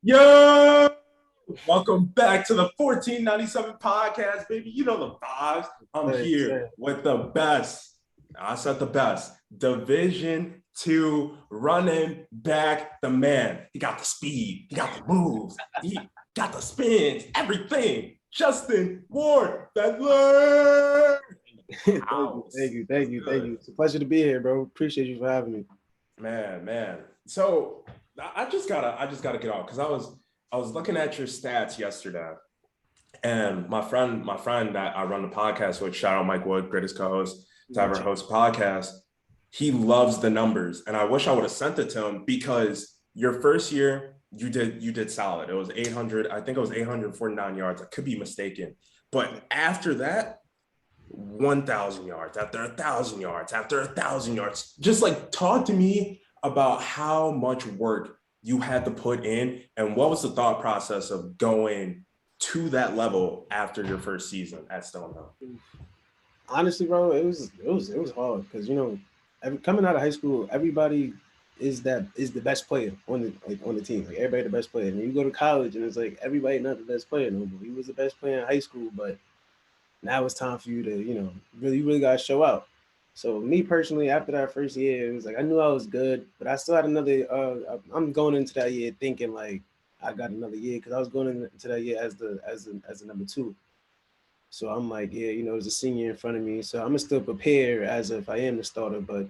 Yo! Welcome back to the 1497 podcast, baby. You know the vibes. I'm here with the best. I said the best. Division 2 running back, the man. He got the speed. He got the moves. He got the spins, everything. Justin Ward-Felder. Thank you. It's a pleasure to be here, bro. Appreciate you for having me. Man. So I just gotta get off because I was looking at your stats yesterday, and my friend that I run the podcast with, shout out Mike Wood, greatest co-host to ever host podcast. He loves the numbers, and I wish I would have sent it to him because your first year you did solid. It was 800, I think it was 849 yards. I could be mistaken, but after that, 1,000 yards after 1,000 yards after 1,000 yards. Just like talk to me about how much work you had to put in and what was the thought process of going to that level after your first season at Stonehill? Honestly, bro, it was hard because coming out of high school, everybody is the best player on the team. Like everybody the best player. And then you go to college and it's like everybody not the best player no more. He was the best player in high school, but now it's time for you to, really gotta show out. So me personally, after that first year, it was like I knew I was good, but I still had another. I'm going into that year thinking like I got another year because I was going into that year as the number two. So I'm like, yeah, there's a senior in front of me, so I'm gonna still prepare as if I am the starter, but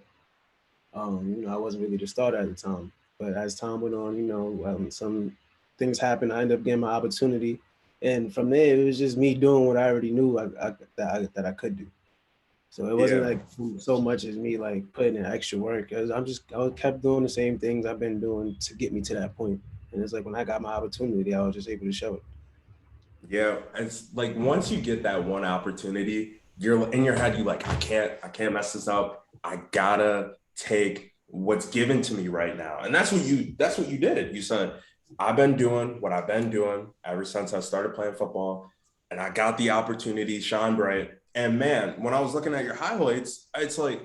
I wasn't really the starter at the time. But as time went on, some things happened. I ended up getting my opportunity, and from there, it was just me doing what I already knew that I could do. So it wasn't like so much as me like putting in extra work. I kept doing the same things I've been doing to get me to that point. And it's like when I got my opportunity, I was just able to show it. Yeah, it's like once you get that one opportunity, you're in your head, you like, I can't mess this up. I gotta take what's given to me right now. And that's what you did. You said, I've been doing what I've been doing ever since I started playing football, and I got the opportunity, shine bright. And man, when I was looking at your highlights, it's like,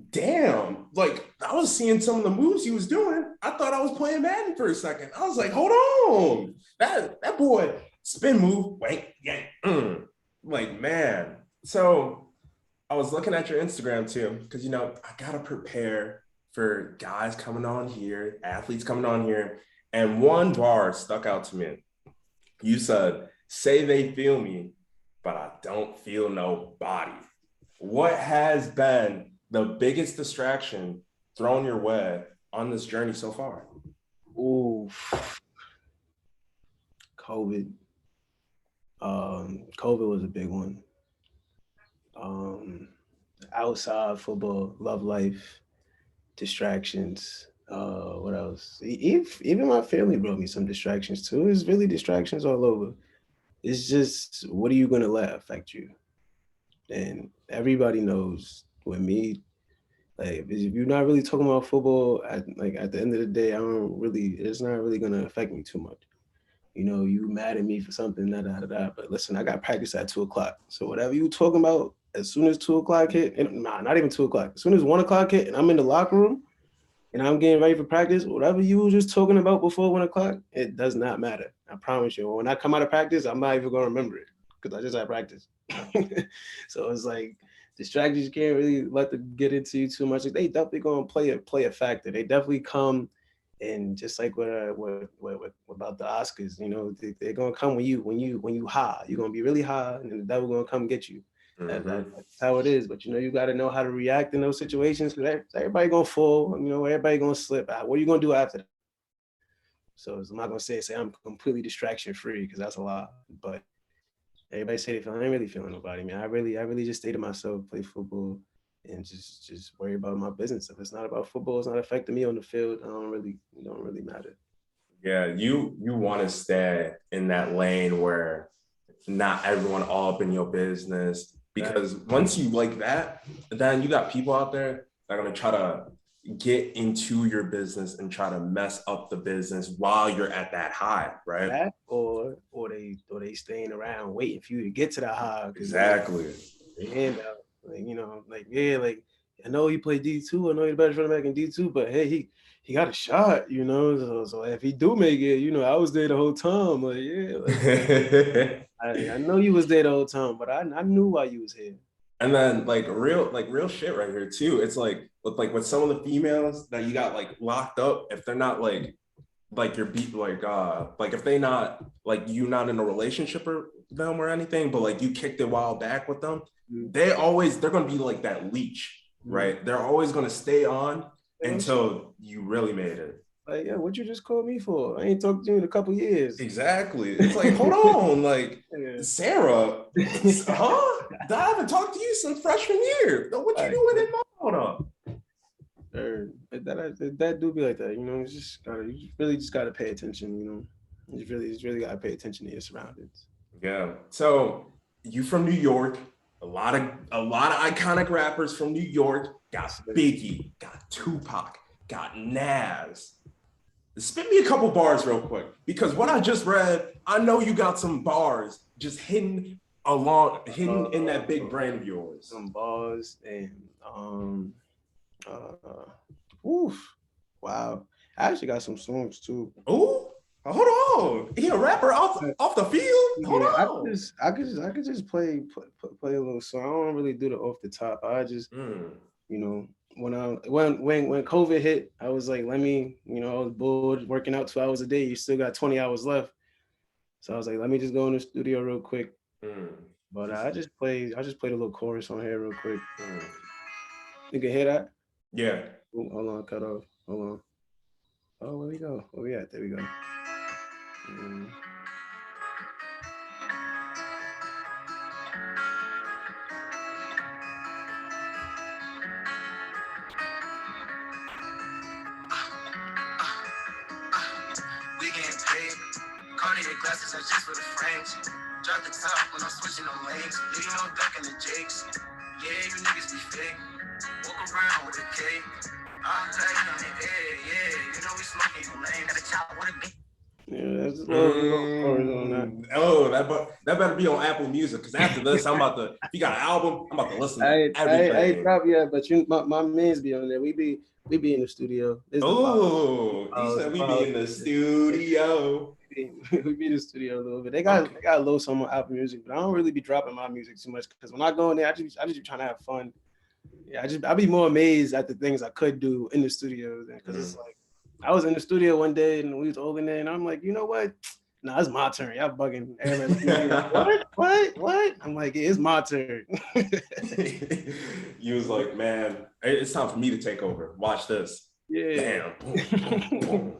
damn, like I was seeing some of the moves he was doing. I thought I was playing Madden for a second. I was like, hold on, that boy spin move, wait, yeah, like man. So I was looking at your Instagram too, because I gotta prepare for guys coming on here, athletes coming on here, and one bar stuck out to me. You said, "Say they feel me, but I don't feel nobody." What has been the biggest distraction thrown your way on this journey so far? Ooh, COVID. COVID was a big one. Um, Outside football, love life, distractions. What else? Even my family brought me some distractions too. It's really distractions all over. It's just what are you gonna let affect you? And everybody knows with me, like if you're not really talking about football, at the end of the day, it's not really gonna affect me too much. You mad at me for something, da. But listen, I got practice at 2 o'clock. So whatever you talking about, as soon as 2 o'clock hit, and nah, not even 2 o'clock. As soon as 1 o'clock hit, and I'm in the locker room and I'm getting ready for practice, whatever you were just talking about before 1 o'clock, it does not matter. I promise you. When I come out of practice, I'm not even gonna remember it because I just had practice. So it's like distractions you can't really let them get into you too much. They definitely gonna play a factor. They definitely come, and just like what about the Oscars, they're gonna come when you high. You're gonna be really high, and then the devil gonna come get you. That's how it is. But you got to know how to react in those situations because everybody gonna fall. Everybody gonna slip. What are you gonna do after that? So I'm not gonna say I'm completely distraction free because that's a lie. But everybody say they feel. I ain't really feeling nobody, man. I really just stay to myself, play football, and just worry about my business. If it's not about football, it's not affecting me on the field. It don't really matter. Yeah, you want to stay in that lane where not everyone all up in your business, because once you like that, then you got people out there that are gonna try to get into your business and try to mess up the business while you're at that high, right? That or they staying around waiting for you to get to the high. Exactly. The handout, like I know he played D2. I know he's the best running back in D2, but hey, he got a shot, you know. So if he do make it, you know, I was there the whole time. Like, yeah, I know you was there the whole time, but I knew why you was here. And then real shit right here too. It's with some of the females that you got like locked up, if they're not like you're beat like if they not like you not in a relationship or them or anything, but like you kicked it a while back with them, they're gonna be like that leech, right? They're always gonna stay on until you really made it. Like, yeah, what you just called me for? I ain't talked to you in a couple years. Exactly. It's like, hold on, like Yeah. Sarah, huh? I haven't talked to you since freshman year. What you doing in my hold up? That do be like that, you know. You really just gotta pay attention, you know. You really gotta pay attention to your surroundings. Yeah. So you from New York? A lot of iconic rappers from New York. Got Biggie, got Tupac, got Nas. Spit me a couple bars real quick, because what I just read, I know you got some bars just hidden in that big brain of yours. Some bars and oof, wow. I actually got some songs too. Oh, hold on. He a rapper off the field? Hold on. I could just play a little song. I don't really do the off the top. I just you know, when COVID hit, I was like, let me, you know, I was bored working out 2 hours a day. You still got 20 hours left. So I was like, let me just go in the studio real quick. But I just played a little chorus on here real quick. You can hear that? Yeah. Ooh, hold on, cut off. Hold on. Oh, where we go? Where we at? There we go. We getting paid. Cartier glasses are just for the frames. Drop the top when I'm switching the lanes. Leave you on duck in the jakes. Yeah, you niggas be fake. Walk around with a cake. I'm tagging on it, yeah. You know we smoking your lane. Got a chop with a beat. Yeah, that's a little chorus on that. Oh, that better be on Apple Music, because after this, if you got an album, I'm about to listen to everything. I ain't dropped yet, but my mans be on there. We be in the studio. Oh, you said we be in the studio. We be in the studio a little bit. They got a little some on Apple Music, but I don't really be dropping my music too much, because when I go in there, I just be trying to have fun. Yeah, I be more amazed at the things I could do in the studio, because it's like I was in the studio one day and we was all in there, and I'm like, you know what? Nah, it's my turn. Y'all bugging. What? I'm like, yeah, it's my turn. You was like, man, it's time for me to take over. Watch this. Yeah. Damn.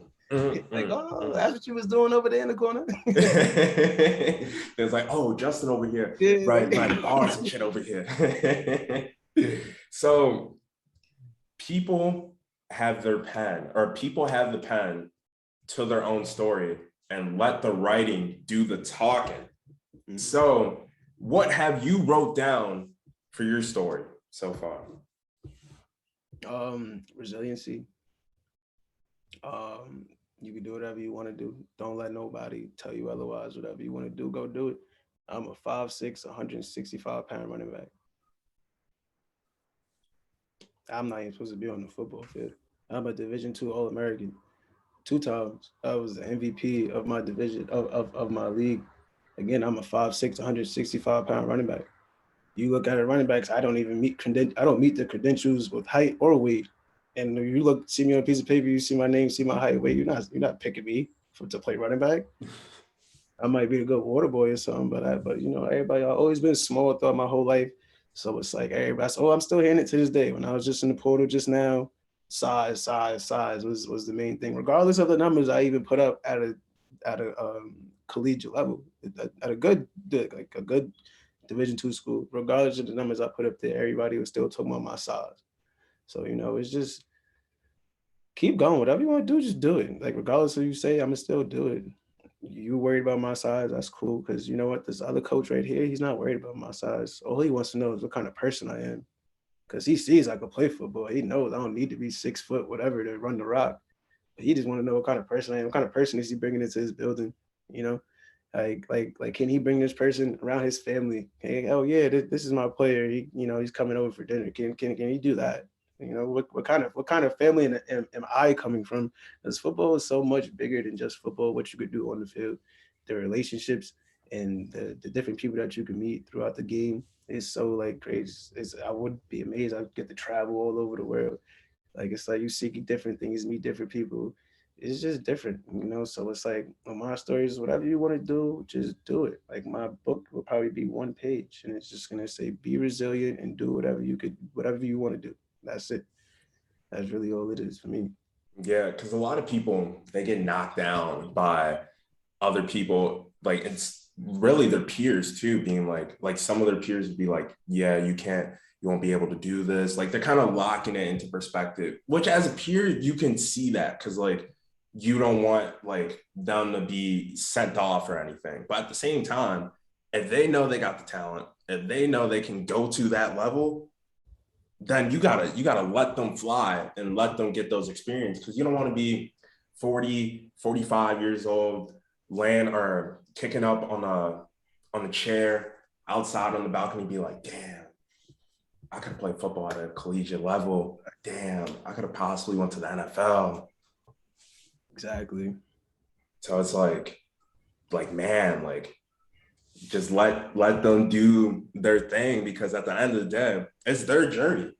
Like, oh, that's what you was doing over there in the corner. It's like, oh, Justin over here. Yeah. Right, bars and shit over here. So people have the pen to their own story and let the writing do the talking. So what have you wrote down for your story so far? Resiliency. You can do whatever you want to do. Don't let nobody tell you otherwise. Whatever you want to do, go do it. I'm a 5'6", 165-pound running back. I'm not even supposed to be on the football field. I'm a Division II All-American 2 times. I was the MVP of my division, of my league. Again, I'm a 5'6", 165-pound running back. You look at it, running backs, I don't meet the credentials with height or weight. And if you see me on a piece of paper, you see my name, see my height, weight, you're not picking me to play running back. I might be a good water boy or something, but you know, everybody, I've always been small throughout my whole life. So it's like everybody, I'm still hearing it to this day. When I was just in the portal just now, size was the main thing. Regardless of the numbers I even put up at a collegiate level, at a good Division II school, regardless of the numbers I put up there, everybody was still talking about my size. So, you know, it's just keep going. Whatever you want to do, just do it. Like, regardless of what you say, I'm gonna still do it. You worried about my size, that's cool, because you know what, this other coach right here, he's not worried about my size. All he wants to know is what kind of person I am, because he sees I can play football. He knows I don't need to be 6 foot whatever to run the rock, but he just want to know what kind of person I am. What kind of person is he bringing into his building? You know, like can he bring this person around his family? Hey, oh yeah, this is my player. He's coming over for dinner. Can he do that? You know, what kind of family am I coming from? Because football is so much bigger than just football. What you could do on the field, the relationships, and the different people that you can meet throughout the game is so like crazy. I would be amazed. I get to travel all over the world. Like it's like you see different things, meet different people. It's just different, you know. So it's like on my stories, whatever you want to do, just do it. Like my book will probably be one page, and it's just gonna say, "Be resilient and do whatever you want to do." That's it. That's really all it is for me. Yeah, because a lot of people they get knocked down by other people. Like it's really their peers too, being like some of their peers would be like, yeah, you won't be able to do this. Like they're kind of locking it into perspective, which as a peer, you can see that because like you don't want like them to be sent off or anything. But at the same time, if they know they got the talent, if they know they can go to that level, then you gotta let them fly and let them get those experiences because you don't want to be 40, 45 years old, laying or kicking up on a chair outside on the balcony, be like, damn, I could have played football at a collegiate level. Damn, I could have possibly went to the NFL. Exactly. So it's like man, like just let them do their thing because at the end of the day, it's their journey.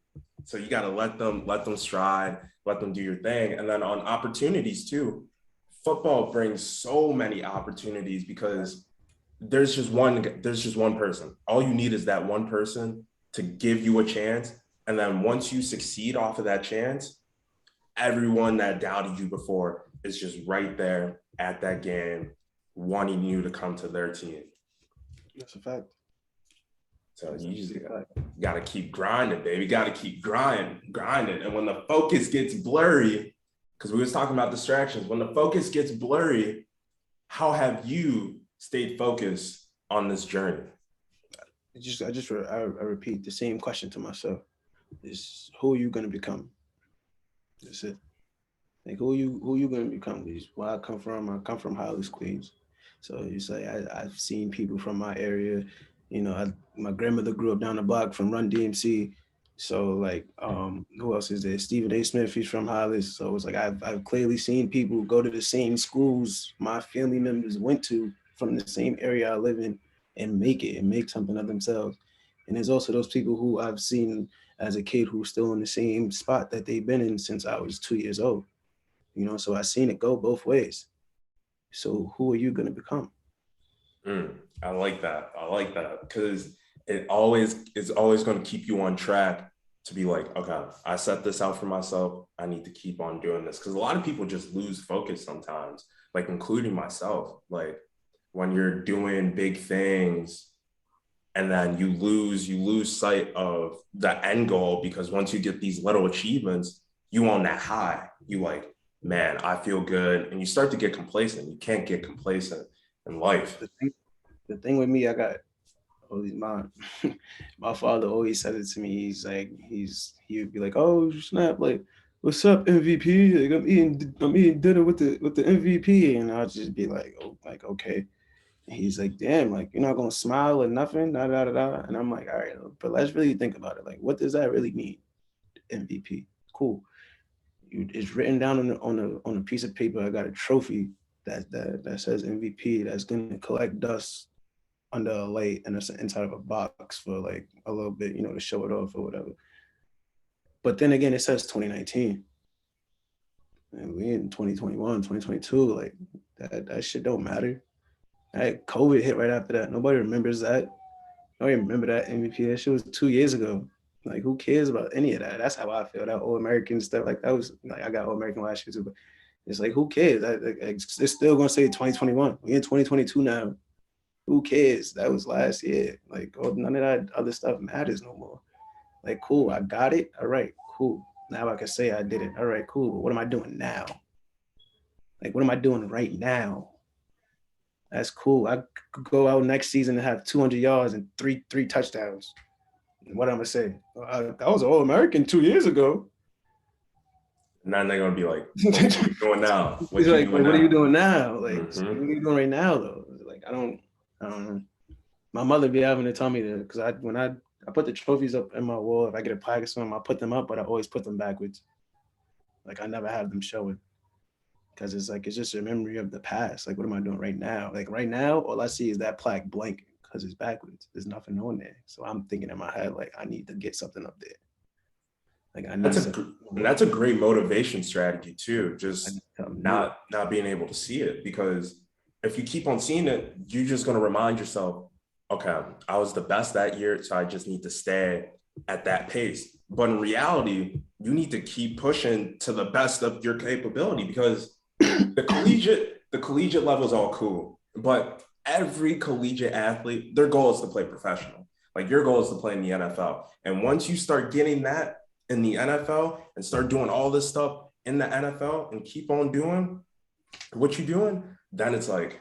So you got to let them stride, let them do your thing. And then on opportunities too, football brings so many opportunities because there's just one person. All you need is that one person to give you a chance. And then once you succeed off of that chance, everyone that doubted you before is just right there at that game, wanting you to come to their team. That's a fact. So you just got to keep grinding, baby. Got to keep grinding. And when the focus gets blurry, because we was talking about distractions, when the focus gets blurry, how have you stayed focused on this journey? I repeat the same question to myself: is who are you gonna become? That's it. Like who you gonna become? Is where I come from Hollis, Queens. So it's like I've seen people from my area. You know, my grandmother grew up down the block from Run DMC. So like, who else is there? Stephen A. Smith, he's from Hollis. So it's like I've clearly seen people go to the same schools my family members went to from the same area I live in and make it and make something of themselves. And there's also those people who I've seen as a kid who's still in the same spot that they've been in since I was 2 years old. You know, so I've seen it go both ways. So who are you gonna become? I like that. I like that because it's always going to keep you on track to be like, okay, I set this out for myself. I need to keep on doing this because a lot of people just lose focus sometimes, like including myself. Like when you're doing big things and then you lose sight of the end goal because once you get these little achievements, you on that high. You like, man, I feel good, and you start to get complacent. You can't get complacent in life. The thing with me, I got always my father always said it to me. He's like he would be like, "Oh snap! Like, what's up, MVP? Like, I'm eating dinner with the MVP," and I'll just be like, "Oh, like okay." And he's like, "Damn, like you're not gonna smile or nothing, da da da da." And I'm like, "All right, but let's really think about it. Like, what does that really mean? MVP, cool. It's written down on a piece of paper. I got a trophy that says MVP. That's gonna collect dust under a light and it's inside of a box for like a little bit, you know, to show it off or whatever. But then again, it says 2019. And we in 2021, 2022, like that shit don't matter. Right? COVID hit right after that. Nobody remembers that. Nobody remember that MVP. That shit was 2 years ago. Like, who cares about any of that? That's how I feel. That All American stuff, like that was like I got All American last year too, but it's like who cares? It's still gonna say 2021. We in 2022 now. Who cares? That was last year. Like, oh, none of that other stuff matters no more. Like, cool, I got it. All right, cool. Now I can say I did it. All right, cool. But what am I doing now? Like, what am I doing right now? That's cool. I could go out next season and have 200 yards and three touchdowns. And what I'm gonna say? I was an All American 2 years ago. And then they're gonna be like, "What are you doing now? What He's you like, doing what are now?" you doing now? Like, what Mm-hmm. are you doing right now though? Like, I don't know. My mother be having to tell me that because I put the trophies up in my wall. If I get a plaque or something, I put them up, but I always put them backwards. Like I never have them showing because it's like it's just a memory of the past. Like what am I doing right now? Like right now, all I see is that plaque blank because it's backwards. There's nothing on there. So I'm thinking in my head like I need to get something up there. Like I need something. And that's a great motivation strategy too. I need Just something new. not being able to see it, because if you keep on seeing it, you're just going to remind yourself, okay, I was the best that year, so I just need to stay at that pace. But in reality, you need to keep pushing to the best of your capability, because the collegiate level is all cool, but every collegiate athlete, their goal is to play professional. Like your goal is to play in the NFL. And once you start getting that in the NFL and start doing all this stuff in the NFL and keep on doing what you're doing, then it's like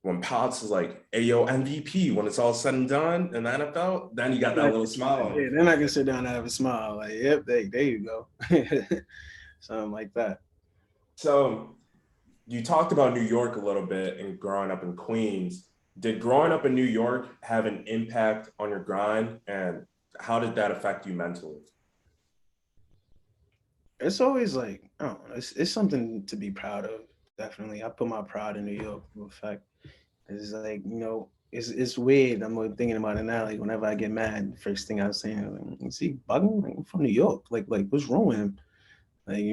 when Potts is like, hey, yo, MVP, when it's all said and done in the NFL, then you got that little smile. Yeah, then I can sit down and have a smile. Like, yep, there you go. Something like that. So you talked about New York a little bit and growing up in Queens. Did growing up in New York have an impact on your grind, and how did that affect you mentally? It's always like, I don't know, it's something to be proud of. Definitely. I put my pride in New York for a fact. It's like, it's weird. I'm like thinking about it now. Like whenever I get mad, first thing I'm saying, like, is he bugging? Like, I'm from New York. Like what's wrong with him? Like,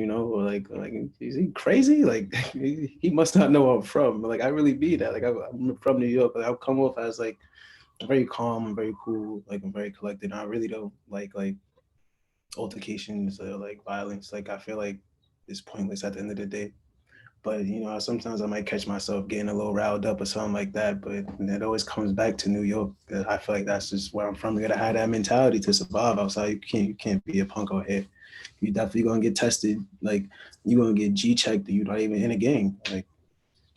or like is he crazy? Like he must not know where I'm from. Like I really be that. Like I'm from New York. Like I'll come off as like I'm very calm, I'm very cool, like I'm very collected. I really don't like altercations or like violence. Like I feel like it's pointless at the end of the day. But sometimes I might catch myself getting a little riled up or something like that. But it always comes back to New York. I feel like that's just where I'm from. You gotta have that mentality to survive outside. You can't be a punk out here. You definitely gonna get tested. Like you gonna get G checked. You're not even in a gang. Like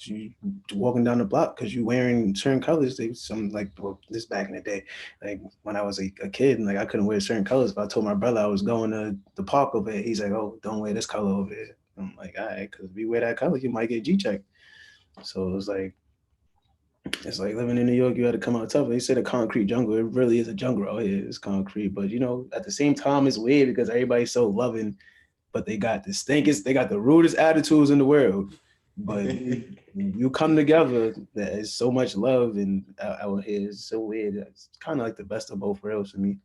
you walking down the block because you wearing certain colors. They some like well, this back in the day, like when I was a kid, and like I couldn't wear certain colors. If I told my brother I was going to the park over here, he's like, "Oh, don't wear this color over here." I'm like, "All right," because if you wear that color, you might get G checked. So it's like living in New York. You had to come out tough. They said a concrete jungle. It really is a jungle out here. It's concrete, but at the same time, it's weird because everybody's so loving, but they got the stinkest. They got the rudest attitudes in the world. But you come together, there's so much love, and out here is so weird. It's kind of like the best of both worlds for me.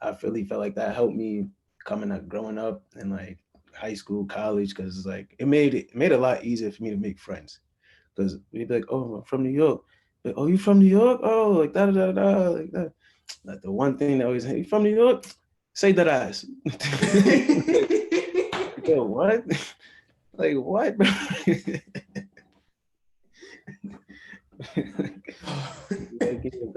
I really felt like that helped me growing up, and like high school, college, because it's like it made it a lot easier for me to make friends. Because we'd be like, "Oh, I'm from New York." Like, "Oh, you from New York? Oh, like da da da da, like that." Like the one thing that always, "Hey, you from New York? Say that ass." Yo, what? Like what? Like,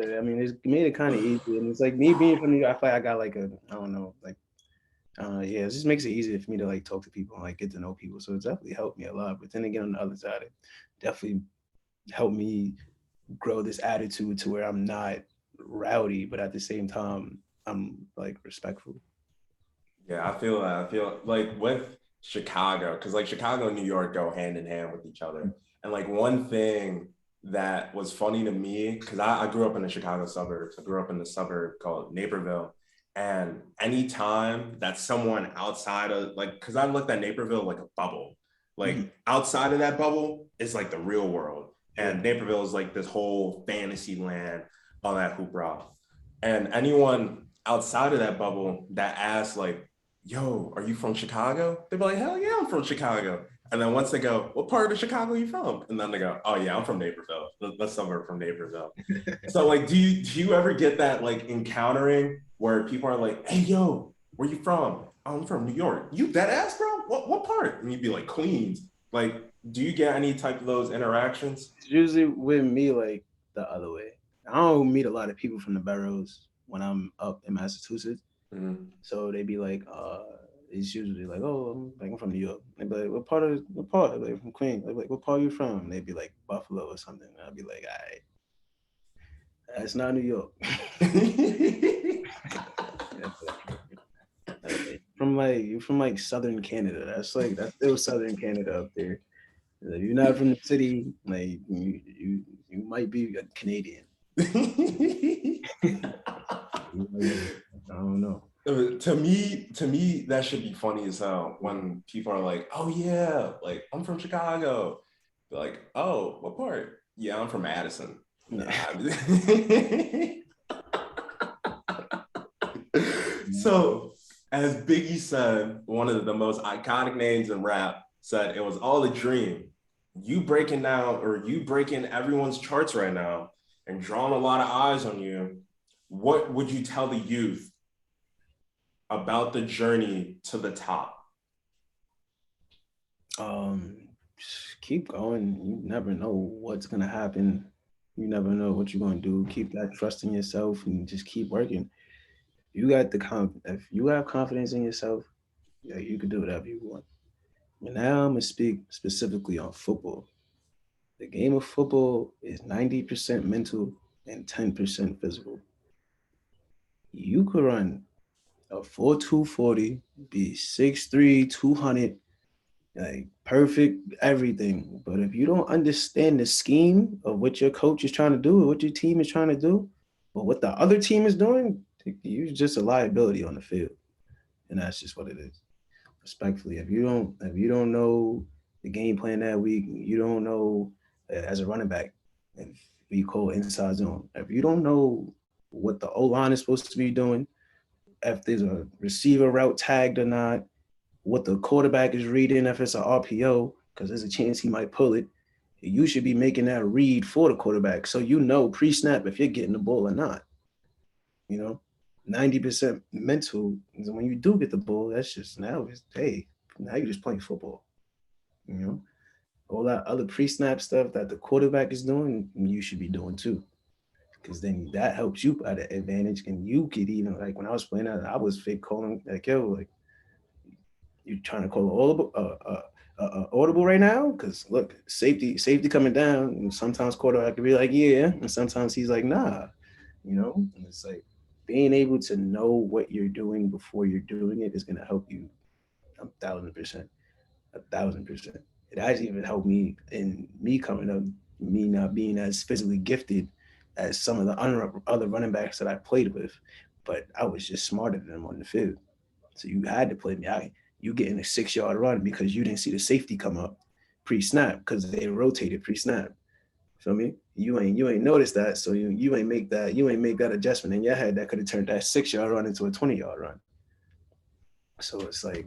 I mean, it's made it kind of easy, and it's like me being from New York. I feel like I got like I don't know, like yeah, it just makes it easier for me to like talk to people and like get to know people. So it's definitely helped me a lot. But then again, on the other side, it definitely helped me grow this attitude to where I'm not rowdy, but at the same time, I'm like respectful. Yeah, I feel that. I feel like with Chicago, because like Chicago and New York go hand in hand with each other. And like one thing that was funny to me, because I grew up in the Chicago suburbs. I grew up in the suburb called Naperville. And anytime that someone outside of like, because I looked at Naperville like a bubble, Mhm. like outside of that bubble is like the real world. Yeah. And Naperville is like this whole fantasy land on that hoopla. And anyone outside of that bubble that asks like, yo, are you from Chicago? They'd be like, hell yeah, I'm from Chicago. And then once they go, what part of Chicago are you from? And then they go, oh yeah, I'm from Naperville. That's somewhere from Naperville. So like, do you ever get that like encountering where people are like, hey yo, where you from? Oh, I'm from New York. You dead ass, bro? What part? And you'd be like, Queens. Like, do you get any type of those interactions? It's usually with me like the other way. I don't meet a lot of people from the boroughs when I'm up in Massachusetts. Mhm. So they be like, it's usually like, oh, I'm from New York. They be like, what part? Like from Queens. They be like, what part are you from? And they be like Buffalo or something. And I'd be like, all right, that's not New York. From like you're from like southern Canada. That's still southern Canada up there. If you're not from the city, like you might be a Canadian. I don't know. To me, that should be funny as hell when people are like, "Oh yeah, like I'm from Chicago." They're like, "Oh, what part?" Yeah, I'm from Madison. Yeah. So, as Biggie said, one of the most iconic names in rap said it was all a dream. You breaking everyone's charts right now and drawing a lot of eyes on you. What would you tell the youth about the journey to the top? Just keep going. You never know what's gonna happen. You never know what you're gonna do. Keep that trust in yourself and just keep working. If you have confidence in yourself, yeah, you can do whatever you want. And now I'm gonna speak specifically on football. The game of football is 90% mental and 10% physical. You could run a 4.240, be 6'3", 200, like perfect everything. But if you don't understand the scheme of what your coach is trying to do, or what your team is trying to do, or what the other team is doing, you're just a liability on the field. And that's just what it is. Respectfully, if you don't know the game plan that week, you don't know as a running back, if we call inside zone, if you don't know what the O line is supposed to be doing, if there's a receiver route tagged or not, what the quarterback is reading, if it's an RPO, because there's a chance he might pull it, you should be making that read for the quarterback so you know pre-snap if you're getting the ball or not. You know, 90% mental. When you do get the ball, that's just now it's hey, now you're just playing football. You know, all that other pre-snap stuff that the quarterback is doing, you should be doing too. Because then that helps you at an advantage, and you could even like when I was playing that, I was fake calling like yo, like you trying to call audible right now? Because look, safety coming down, and sometimes quarterback could be like yeah, and sometimes he's like nah, and it's like being able to know what you're doing before you're doing it is going to help you 1,000%, 1,000%. It has even helped me in me coming up, me not being as physically gifted as some of the other running backs that I played with, but I was just smarter than them on the field. So you had to play me. You getting a 6 yard run because you didn't see the safety come up pre-snap because they rotated pre-snap. Feel me? You ain't noticed that, so you ain't make that adjustment in your head that could have turned that 6 yard run into a 20 yard run. So it's like,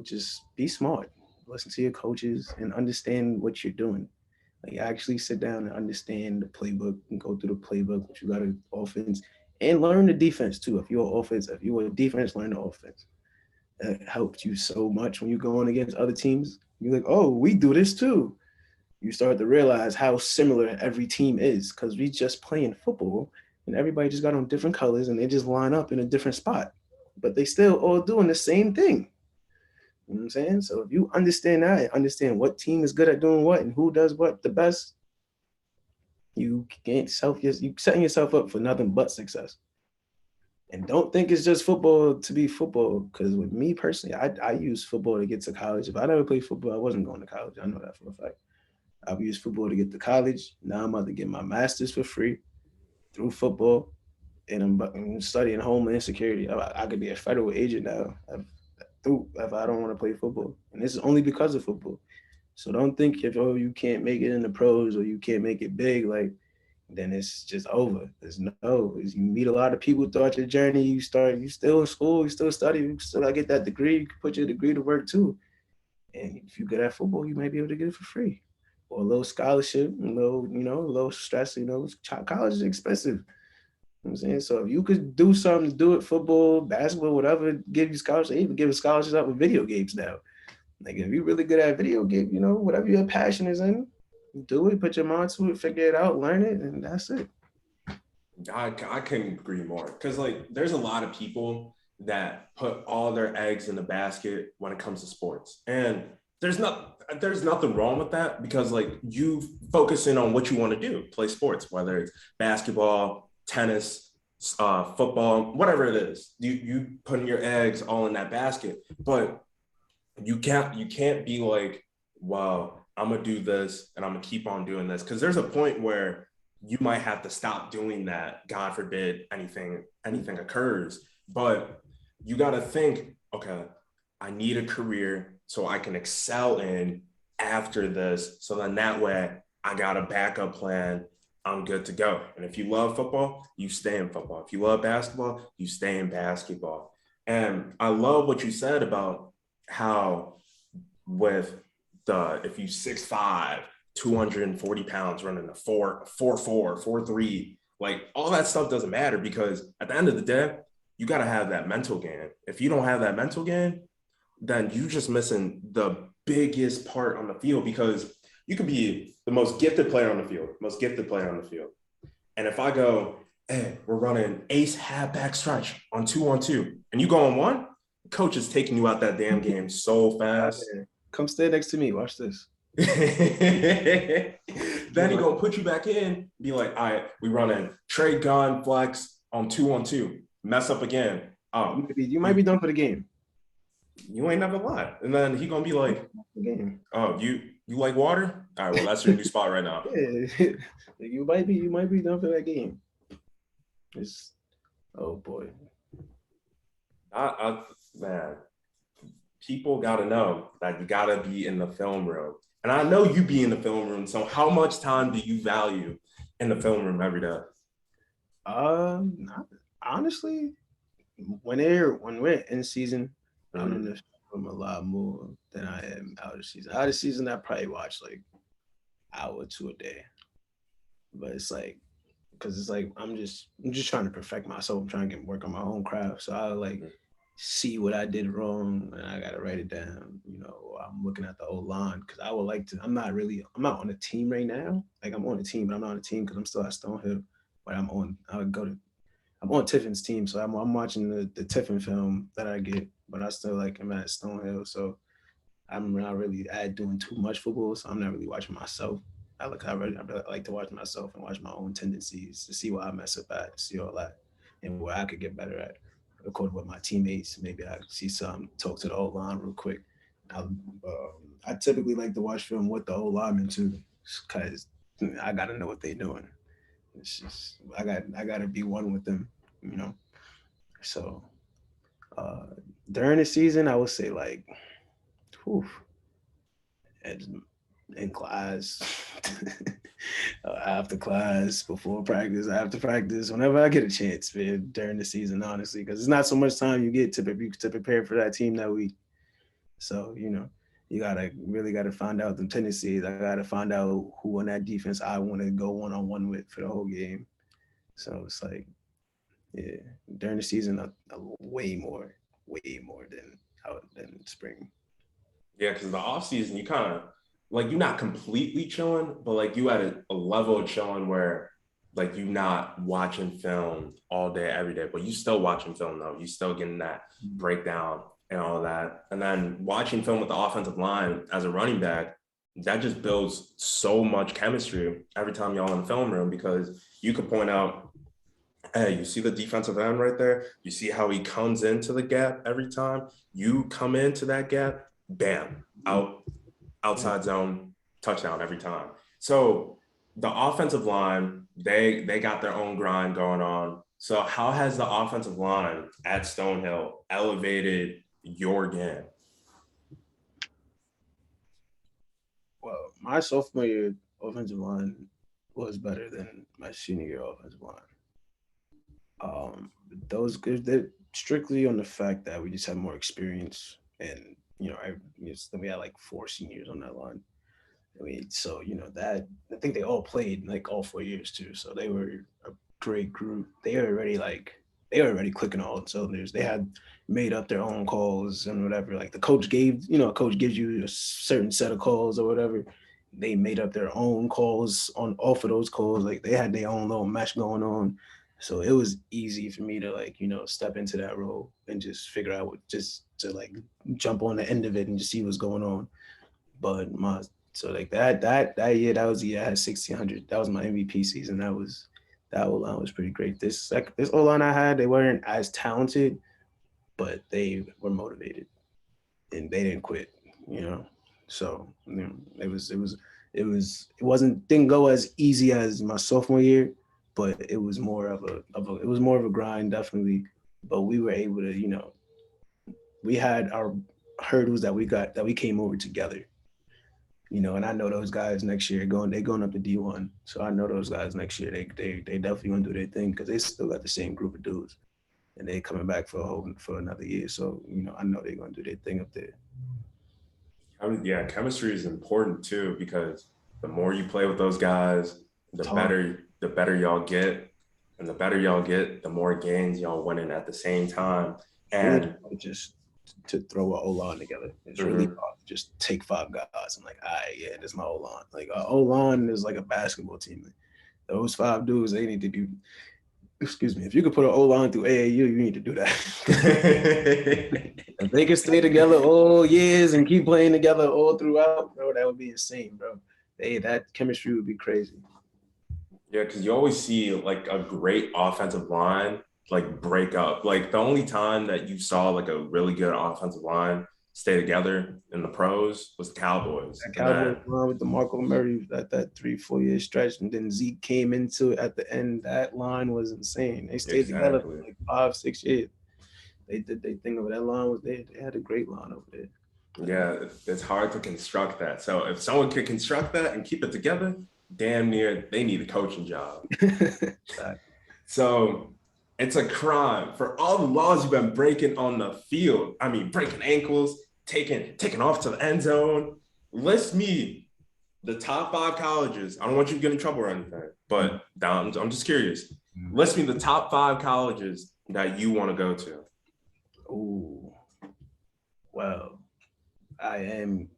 just be smart. Listen to your coaches and understand what you're doing. Like actually sit down and understand the playbook and go through the playbook, what you got to offense, and learn the defense too. If you're a defense, learn the offense. That helps you so much when you're going against other teams. You're like, oh, we do this too. You start to realize how similar every team is because we just playing football and everybody just got on different colors and they just line up in a different spot, but they still all doing the same thing. You know what I'm saying? So if you understand that and understand what team is good at doing what and who does what the best, you setting yourself up for nothing but success. And don't think it's just football to be football. Because with me personally, I use football to get to college. If I never played football, I wasn't going to college. I know that for a fact. I've used football to get to college. Now I'm about to get my master's for free through football, and I'm studying homeland security. I could be a federal agent now if I don't want to play football, and this is only because of football. So don't think if you can't make it in the pros or you can't make it big, like then it's just over. There's no, you meet a lot of people throughout your journey. You still in school, you still study, you still gotta get that degree. You can put your degree to work too. And if you're good at football, you might be able to get it for free. Or a little scholarship, a little stress, college is expensive. You know what I'm saying? So if you could do something, do it, football, basketball, whatever, give you scholarships. They even give scholarships out with video games now. Like if you're really good at video game, whatever your passion is in, do it, put your mind to it, figure it out, learn it, and that's it. I couldn't agree more because like there's a lot of people that put all their eggs in the basket when it comes to sports, and there's nothing wrong with that because like you focus in on what you want to do, play sports, whether it's basketball, tennis, football, whatever it is. You putting your eggs all in that basket, but you can't be like, well, I'm gonna do this and I'm gonna keep on doing this because there's a point where you might have to stop doing that. God forbid anything occurs. But you got to think, okay, I need a career so I can excel in after this. So then that way I got a backup plan. I'm good to go. And if you love football, you stay in football. If you love basketball, you stay in basketball. And I love what you said about how with if you 6'5", 240 pounds running a 4'4", 4'3", like all that stuff doesn't matter because at the end of the day, you got to have that mental game. If you don't have that mental game, then you just missing the biggest part on the field because you could be the most gifted player on the field, most gifted player on the field. And if I go, hey, we're running ace halfback stretch on 2-on-2, and you go on one, coach is taking you out that damn game so fast. Come stay next to me. Watch this. Then he gonna put you back in, be like, all right, we running trade gun flex on 2-on-2. Mess up again. You might be done for the game. You ain't never lied. And then he gonna be like, oh, you like water? All right, well, that's your new spot right now. Yeah. you might be done for that game. It's oh boy. Man, people gotta know that you gotta be in the film room. And I know you be in the film room. So how much time do you value in the film room every day? Honestly, when we're in season, I'm in the film a lot more than I am out of season. Out of season, I probably watch like hour or two a day. But it's like, because it's like I'm just trying to perfect myself. I'm trying to work on my own craft. So I like see what I did wrong and I gotta write it down. You know, I'm looking at the old line because I would like to. I'm not on a team right now. Like I'm on a team, but I'm not on a team because I'm still at Stonehill. But I'm on Tiffin's team, so I'm watching the Tiffin film that I get, but I still like am at Stonehill, so I'm not really doing too much football, so I'm not really watching myself. I really like to watch myself and watch my own tendencies to see where I mess up at, see all that, and where I could get better at. Record with my teammates, maybe I see some, talk to the old line real quick. I typically like to watch film with the old linemen too, because I gotta know what they're doing. It's just I gotta be one with them, you know. So during the season, I would say like, whew, in class, after class, before practice, after practice, whenever I get a chance, man, during the season, honestly, because it's not so much time you get to prepare for that team that week. So you know, you really gotta find out the tendencies. I gotta find out who on that defense I want to go one-on-one with for the whole game. So it's like, yeah, during the season, way more than spring. Yeah, because the off season, you kind of like you're not completely chilling, but like you at a level of chilling where like you not watching film all day, every day, but you still watching film though. You still getting that breakdown and all that. And then watching film with the offensive line as a running back, that just builds so much chemistry every time y'all in the film room because you could point out, hey, you see the defensive end right there? You see how he comes into the gap every time? You come into that gap, bam, outside zone, touchdown every time. So the offensive line, they got their own grind going on. So how has the offensive line at Stonehill elevated your game? Well, my sophomore year offensive line was better than my senior year offensive line. Those they're strictly on the fact that we just have more experience, and you know, we had like 4 seniors on that line. I mean, so you know that I think they all played like all 4 years too, so they were a great group. They were already clicking all cylinders. They had made up their own calls and whatever. Like the coach a coach gives you a certain set of calls or whatever. They made up their own calls on off of those calls. Like they had their own little mesh going on. So it was easy for me to like, you know, step into that role and just figure out just to like jump on the end of it and just see what's going on. But like that year, that was the year I had 1,600. That was my MVP season. That O line was pretty great. This O line I had, they weren't as talented, but they were motivated and they didn't quit. You know, so you know, it didn't go as easy as my sophomore year, but it was more of a grind, definitely. But we were able to, we had our hurdles that we came over together. And I know those guys next year they going up to D1. So I know those guys next year they definitely gonna do their thing because they still got the same group of dudes, and they coming back for another year. So I know they're gonna do their thing up there. Yeah, chemistry is important too because the more you play with those guys, the better y'all get, and the better y'all get, the more games y'all winning at the same time. And just to throw an O-line together, it's really hard to just take 5 guys and like, all right, yeah, this is my O-line. Like O-line is like a basketball team. Those 5 dudes, they need to be. Excuse me. If you could put an O-line through AAU, you need to do that. If they could stay together all years and keep playing together all throughout, bro, that would be insane, bro. That chemistry would be crazy. Yeah, because you always see like a great offensive line like break up. Like the only time that you saw like a really good offensive line stay together in the pros was the Cowboys. That Cowboys line with DeMarco Murray, that 3-4 year stretch, and then Zeke came into it at the end. That line was insane. They stayed together for like 5-6 years. They did their thing over that line. They had a great line over there. Yeah, it's hard to construct that. So if someone could construct that and keep it together, damn near they need a coaching job. So it's a crime for all the laws you've been breaking on the field. I mean, breaking ankles, taking off to the end zone. List me the top 5 colleges. I don't want you to get in trouble or anything, but I'm just curious. List me the top 5 colleges that you want to go to. Oh, well, I'm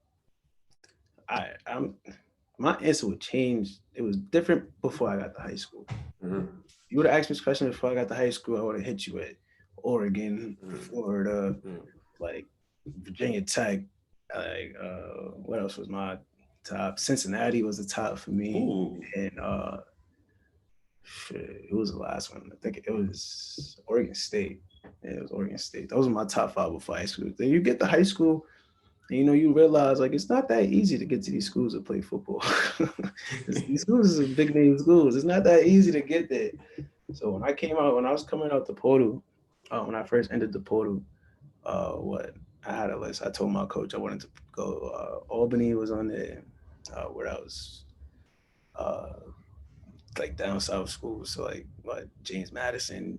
my answer would change. It was different before I got to high school. You would have asked me this question before I got to high school, I would have hit you at Oregon, Florida, like Virginia Tech. Like what else was my top? Cincinnati was the top for me. Ooh. And it was the last one. I think it was Oregon State. Yeah, it was Oregon State. Those were my top 5 before high school. Then you get to high school, and you realize like it's not that easy to get to these schools to play football. These schools are big name schools. It's not that easy to get there. So when I was coming out the portal, when I first entered the portal, I had a list. I told my coach I wanted to go. Albany was on there, where I was, like down south schools, so like James Madison,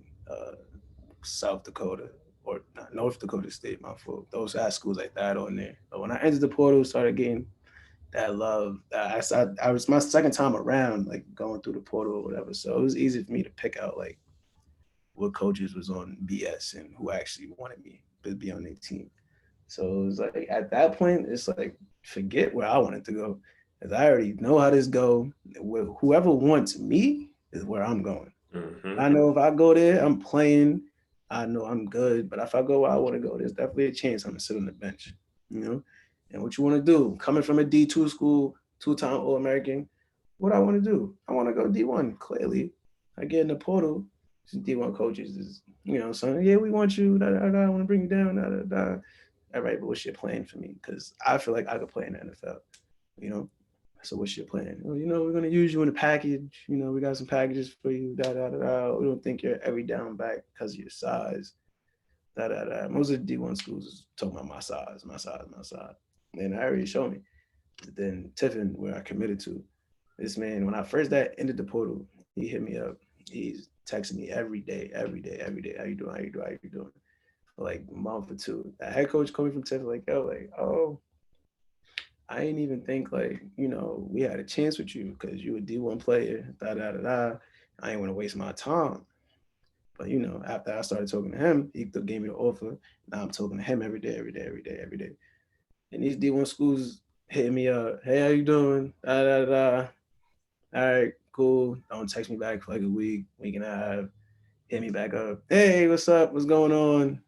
South Dakota, or not North Dakota State. My fault. Those high schools like that on there. But when I entered the portal, started getting that love. I was my second time around, like going through the portal or whatever. So it was easy for me to pick out like what coaches was on BS and who actually wanted me to be on their team. So it was like at that point, it's like forget where I wanted to go, because I already know how this go. Whoever wants me is where I'm going. I know if I go there, I'm playing. I know I'm good. But if I go where I want to go, there's definitely a chance I'm gonna sit on the bench. And what you want to do, coming from a D2 school, 2-time All-American, what I want to do? I want to go D1. Clearly, I get in the portal. D1 coaches is, saying, yeah, we want you. I want to bring you down. All right, but what's your plan for me? Because I feel like I could play in the NFL. So what's your plan? Well, we're gonna use you in a package. We got some packages for you. We don't think you're every down back because of your size. Most of the D1 schools is talking about my size. And I already showed me. Then Tiffin, where I committed to, this man, when I first entered the portal, he hit me up. He's texting me every day. How you doing? For like a month or 2. The head coach called me from Tiffin, I ain't even think we had a chance with you because you a D1 player. I ain't want to waste my time. But after I started talking to him, he gave me the offer. Now I'm talking to him every day. And these D1 schools hitting me up. Hey, how you doing? All right, cool. Don't text me back for like a week and a half. Hit me back up. Hey, what's up? What's going on?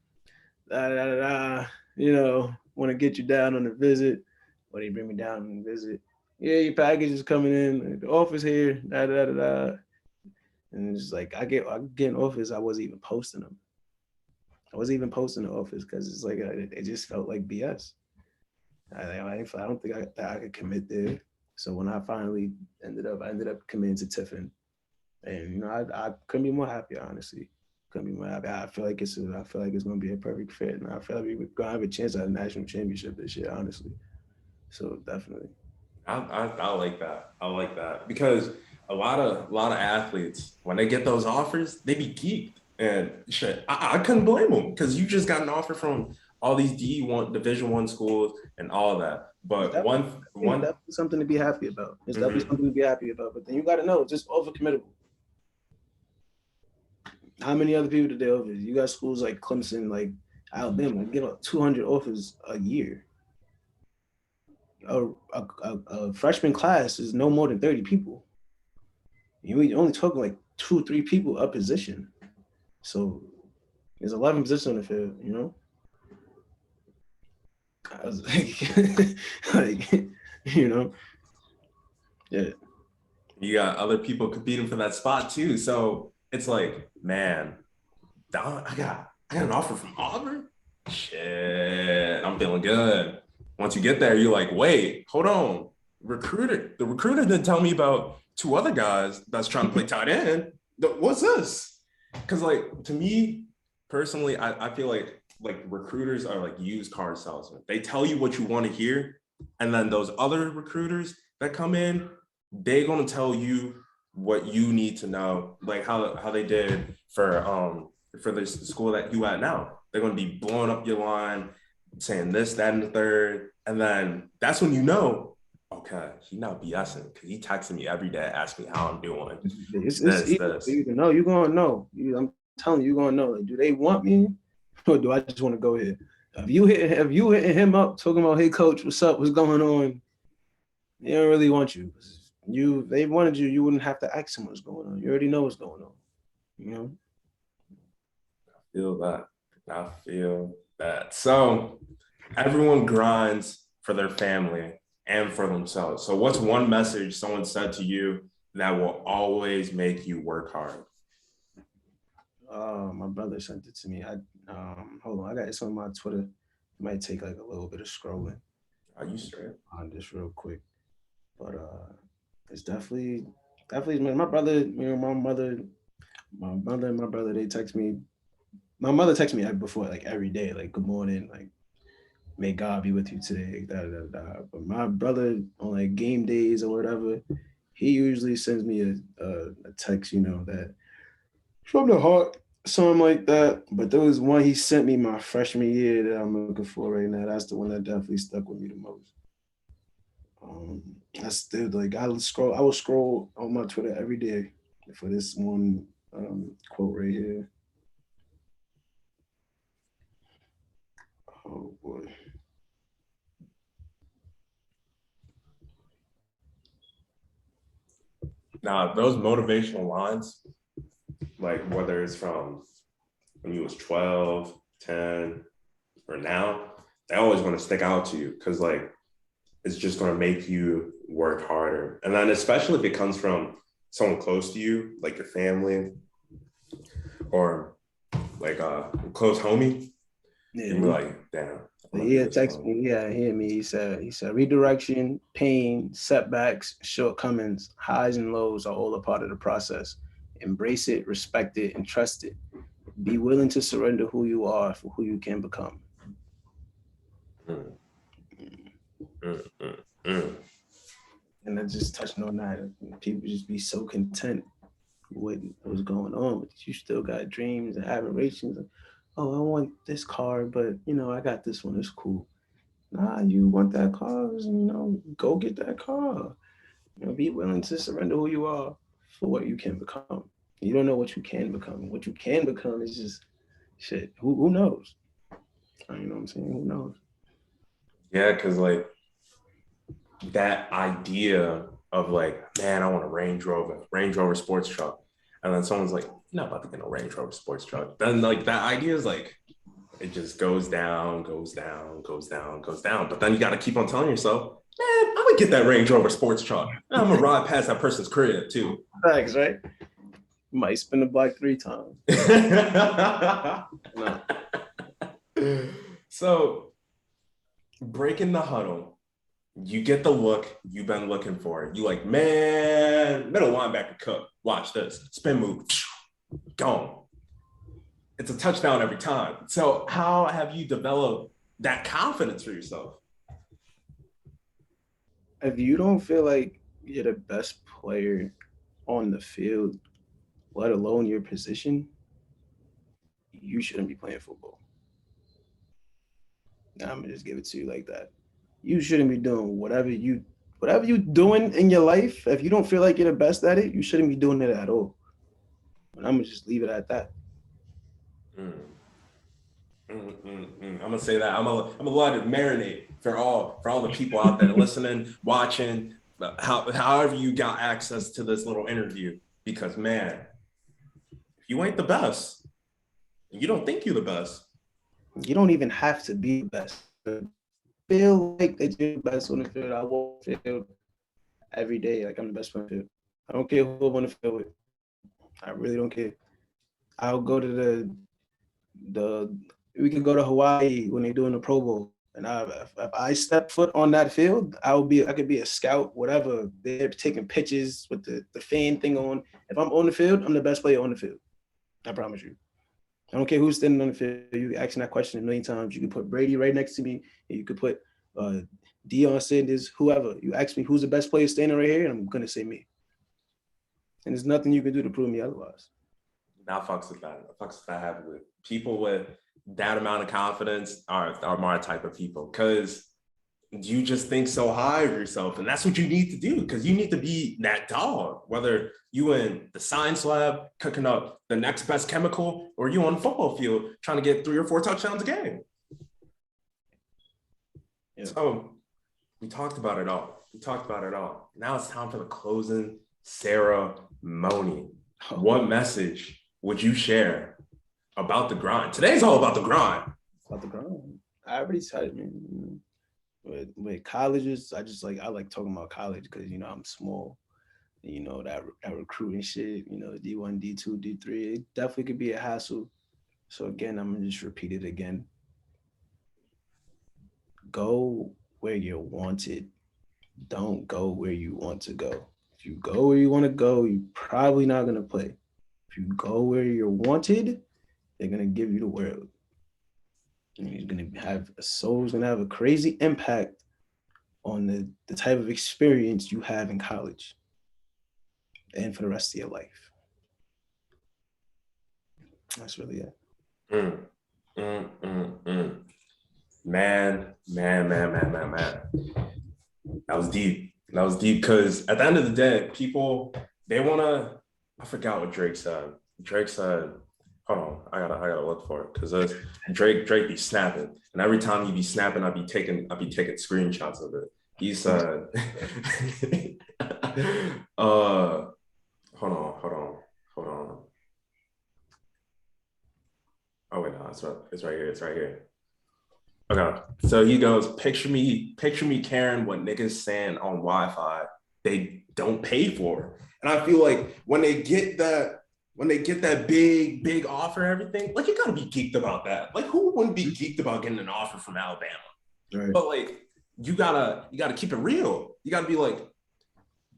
Want to get you down on a visit. Why do you bring me down on a visit? Yeah, your package is coming in. The office here. And it's like I get in office. I wasn't even posting them. I wasn't even posting the office because it's like it just felt like BS. I don't think I could commit there. So when I finally I ended up committing to Tiffin, and I couldn't be more happy. Honestly, couldn't be more happy. I feel like it's gonna be a perfect fit, and I feel like we're gonna have a chance at a national championship this year. Honestly, so definitely. I like that. I like that because a lot of athletes when they get those offers, they be geeked and shit. I couldn't blame them because you just got an offer from all these D1 Division 1 schools and all that. It's But definitely, one definitely something to be happy about. It's definitely mhm. something to be happy about. But then you got to know, it's just overcommittable. How many other people did they over? You got schools like Clemson, like Alabama, give up 200 offers a year. A freshman class is no more than 30 people. You only talking like 2, 3 people a position. So there's 11 positions on the field, I was like, like, you know, yeah. You got other people competing for that spot too. So it's like, man, I got an offer from Auburn. Shit, I'm feeling good. Once you get there, you're like, wait, hold on. The recruiter didn't tell me about two other guys that's trying to play tight end. What's this? Because like to me personally, I feel like recruiters are like used car salesmen. They tell you what you want to hear, and then those other recruiters that come in, they're gonna tell you what you need to know, like how they did for the school that you at now. They're going to be blowing up your line, saying this, that, and the third. And then that's when you know, okay, he not BSing because he texting me every day, asking me how I'm doing. It's This, easy for this. you to know. You're gonna know. I'm telling you, you're gonna know. Like, do they want me, or do I just want to go here? If you hitting him up talking about, hey coach, what's up, what's going on? They don't really want you. If they wanted you, you wouldn't have to ask them what's going on. You already know what's going on. You know. Feel that. I feel that. So everyone grinds for their family and for themselves. So what's one message someone said to you that will always make you work hard? My brother sent it to me. I hold on, I got it's on my Twitter. It might take like a little bit of scrolling Are you straight? on this real quick, but it's definitely man. My brother, my mother and my brother, they text me. My mother texts me before like every day, like good morning, like may God be with you today. Da, da, da. But my brother on like game days or whatever, he usually sends me a text, that from the heart, something like that. But there was one he sent me my freshman year that I'm looking for right now. That's the one that definitely stuck with me the most. I still like I will scroll on my Twitter every day for this one quote right here. Oh boy. Now, those motivational lines, like whether it's from when you was 12, 10, or now, they always going to stick out to you because like it's just going to make you work harder. And then especially if it comes from someone close to you, like your family or like a close homie, Yeah, you'd be like, damn, I'm gonna he do had this text one. me. Yeah, hear me. He said redirection, pain, setbacks, shortcomings, highs and lows are all a part of the process. Embrace it, respect it, and trust it. Be willing to surrender who you are for who you can become. Mm, mm, mm, mm. And I just touching on that. People just be so content with what's going on, but you still got dreams and aspirations. Oh, I want this car, but I got this one. It's cool. Nah, you want that car? Go get that car. Be willing to surrender who you are for what you can become. You don't know what you can become. What you can become is just shit. Who knows? You know what I'm saying? Who knows? Yeah, because like that idea of like, man, I want a Range Rover sports truck. And then someone's like, you're not about to get a Range Rover sports truck. Then like that idea is like, it just goes down, goes down, goes down, goes down. But then you got to keep on telling yourself, man, I'm gonna get that Range Rover sports truck. And I'm gonna ride past that person's crib too. Thanks, right? You might spin the block 3 times. So breaking the huddle, You get the look you've been looking for. You like, man, middle linebacker cook. Watch this. Spin move. Gone. It's a touchdown every time. So how have you developed that confidence for yourself? If you don't feel like you're the best player on the field, let alone your position, you shouldn't be playing football. I'm gonna just give it to you like that. You shouldn't be doing whatever you doing in your life. If you don't feel like you're the best at it, you shouldn't be doing it at all. And I'm gonna just leave it at that. Mm, I'm gonna say that. I'm gonna let it marinate for all the people out there listening, watching, however you got access to this little interview. Because man, if you ain't the best, you don't think you're the best. You don't even have to be the best. Feel like that you're the best on the field. I walk the field every day like I'm the best on the field. I don't care who I'm on the field with. I really don't care. I'll go to the we can go to Hawaii when they're doing the Pro Bowl. And if I step foot on that field, I could be a scout, whatever. They're taking pictures with the fan thing on. If I'm on the field, I'm the best player on the field. I promise you. I don't care who's standing on the field. You can ask that question a million times. You can put Brady right next to me. And you could put Deion Sanders, whoever. You ask me who's the best player standing right here, and I'm gonna say me. And there's nothing you can do to prove me otherwise. Now fucks with that. Fucks with that heavily. People with that amount of confidence are my type of people because you just think so high of yourself. And that's what you need to do because you need to be that dog, whether you in the science lab cooking up the next best chemical or you on the football field trying to get 3 or 4 touchdowns a game. Yeah. So we talked about it all. Now it's time for the closing ceremony. What message would you share about the grind? Today's all about the grind. About the grind. I already said it, man. With colleges, I like talking about college because I'm small. That recruiting shit. D1, D2, D3. It definitely could be a hassle. So again, I'm gonna just repeat it again. Go where you're wanted. Don't go where you want to go. If you go where you want to go, you're probably not gonna play. If you go where you're wanted, they're gonna give you the world. And he's gonna have a crazy impact on the type of experience you have in college and for the rest of your life. That's really it. Man. That was deep because at the end of the day, people, they want to, I forgot what Drake said. Drake said, hold on, I gotta look for it because Drake be snapping. And every time he be snapping, I be taking screenshots of it. He said, hold on. Oh wait, no, it's right here. Okay, so he goes, picture me caring what niggas saying on Wi-Fi they don't pay for. And I feel like when they get that big offer, everything, like you gotta be geeked about that. Like who wouldn't be geeked about getting an offer from Alabama? Right. But like you gotta keep it real. You gotta be like,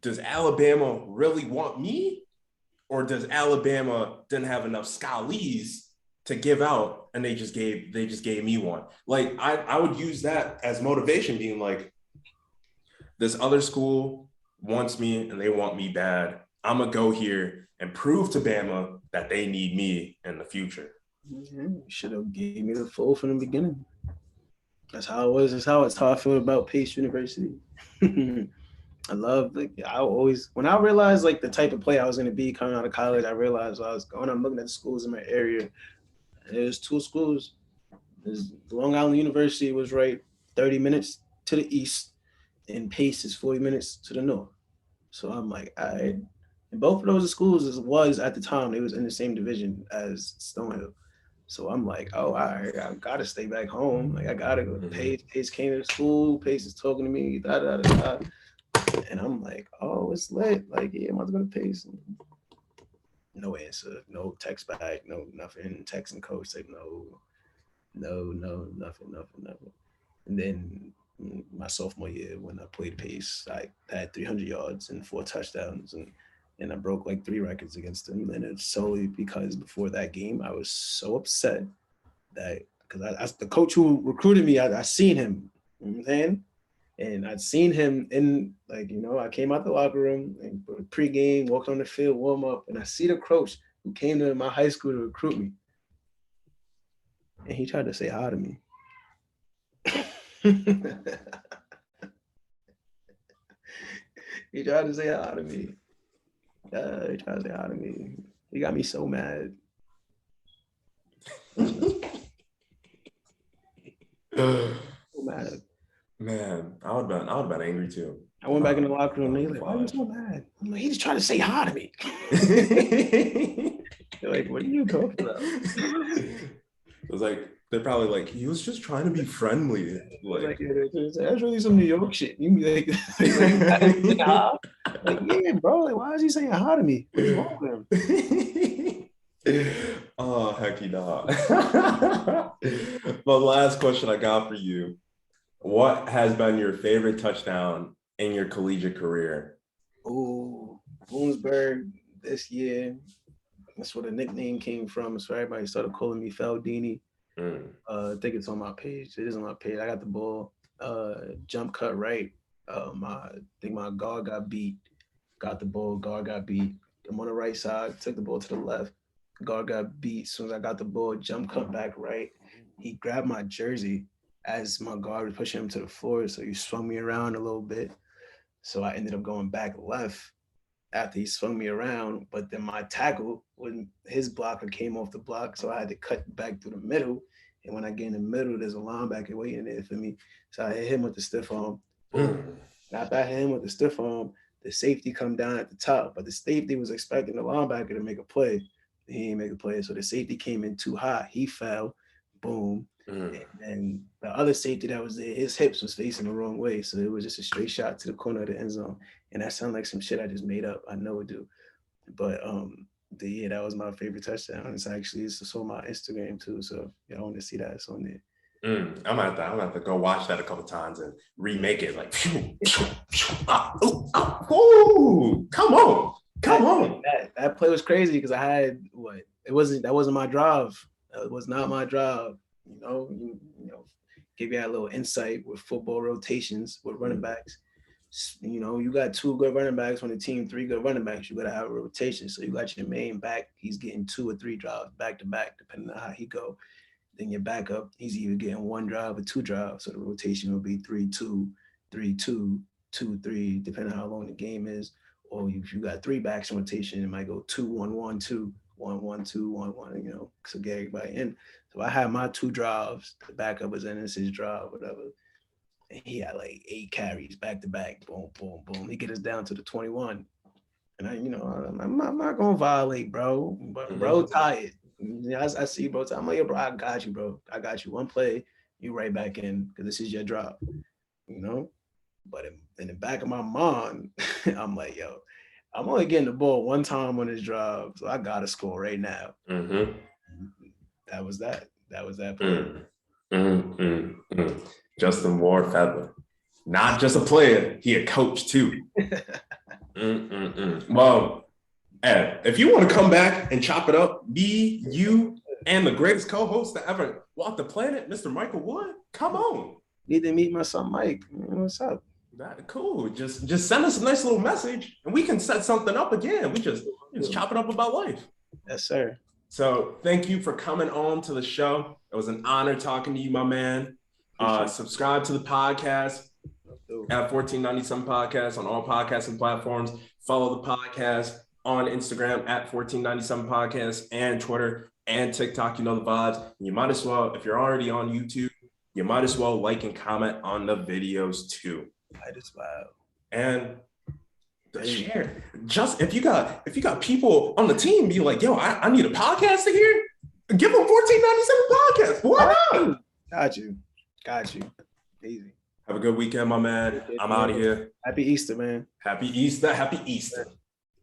does Alabama really want me? Or does Alabama didn't have enough scholars to give out and they just gave me one? Like I would use that as motivation, being like, this other school wants me and they want me bad. I'm gonna go here and prove to Bama that they need me in the future. You should have gave me the full from the beginning. That's how it was. That's how I feel about Pace University. I love, when I realized like the type of player I was going to be coming out of college, I realized I was going, I'm looking at schools in my area. There's 2 schools. Long Island University was right 30 minutes to the east, and Pace is 40 minutes to the north. So I'm like, all right. And both of those schools was at the time, they was in the same division as Stonehill. So I'm like, oh, all right, I gotta stay back home. Like I gotta go. Pace came to school. Pace is talking to me. And I'm like, oh, it's lit. Like, yeah, I'm about to go to Pace. No answer. No text back. No nothing. Texting coach like, no, nothing. And then my sophomore year when I played pace. I had 300 yards and 4 touchdowns, and I broke like 3 records against him. And it's solely because before that game, I was so upset that because the coach who recruited me, I seen him, you know what I'm saying? And I'd seen him in, like, I came out the locker room and pregame, walked on the field, warm up, and I see the coach who came to my high school to recruit me. And he tried to say hi to me. He tried to say hi to me. He tried to say hi to me. He got me so mad. So mad. Man, I would have been angry too. I went back in the locker room and he's like, why are you so mad? I'm like, he just tried to say hi to me. They're like, what are you talking about? It was like, they're probably like, he was just trying to be friendly. Like, that's really some New York shit. You be like, like, yeah, bro, like, why is he saying hi to me? What's wrong with him? Oh, hecky nah. The last question I got for you. What has been your favorite touchdown in your collegiate career? Oh, Bloomsburg this year. That's where the nickname came from. So everybody started calling me Feldini. I think it's on my page. It is on my page. I got the ball. Jump cut right. I think my guard got beat. Got the ball. Guard got beat. I'm on the right side. Took the ball to the left. Guard got beat. As soon as I got the ball, jump cut back right. He grabbed my jersey as my guard was pushing him to the floor. So he swung me around a little bit. So I ended up going back left after he swung me around. But then my tackle, when his blocker came off the block, so I had to cut back through the middle. And when I get in the middle, there's a linebacker waiting there for me. So I hit him with the stiff arm. Boom. After I hit him with the stiff arm, the safety come down at the top. But the safety was expecting the linebacker to make a play. He didn't make a play. So the safety came in too high. He fell. Boom. And the other safety that was there, his hips was facing the wrong way. So it was just a straight shot to the corner of the end zone. And that sounded like some shit I just made up. I know it do. But that was my favorite touchdown. It's on my Instagram too. So I want to see that. It's on there. I'm gonna have to go watch that a couple times and remake it. Like, come on. That play was crazy because I had that wasn't my drive. It was not my drive. Give you a little insight with football rotations with running backs. You got 2 good running backs on the team, 3 good running backs. You got to have a rotation. So you got your main back. He's getting 2 or 3 drives back to back, depending on how he go. Then your backup, he's either getting 1 drive or 2 drives. So the rotation will be 3-2, 3-2, 2-3, depending on how long the game is. Or if you got 3 backs in rotation, it might go 2-1-1-2, 1-1-2, 1-1. So get everybody in. So I had my 2 drives. The backup was in his drive, whatever. And he had like 8 carries back to back. Boom, boom, boom. He get us down to the 21. And I'm not gonna violate, bro. But bro tired. I see bro. I'm like, bro, I got you, bro. I got you. One play, you right back in because this is your drop. But in the back of my mind, I'm like, yo, I'm only getting the ball 1 time on this drive, so I gotta score right now. That was that. That was that play. Justin Ward-Felder, not just a player, he a coach too. Well, Ed, if you want to come back and chop it up, me, you, and the greatest co-host to ever walk the planet, Mr. Michael Wood, come on. Need to meet my son Mike. What's up? Cool. Just send us a nice little message, and we can set something up again. We just chop it up about life. Yes, sir. So thank you for coming on to the show. It was an honor talking to you, my man. Subscribe to the podcast at 1497 Podcast on all podcasting platforms. Follow the podcast on Instagram at 1497 Podcast and Twitter and TikTok. You know the vibes. You might as well, if you're already on YouTube, you might as well like and comment on the videos too. Might as well. And share. Just if you got people on the team be like, yo, I need a podcast to hear, give them 1497 Podcast. Why not? Got you. Easy. Have a good weekend, my man. I'm out of here. Happy Easter, man. Happy Easter.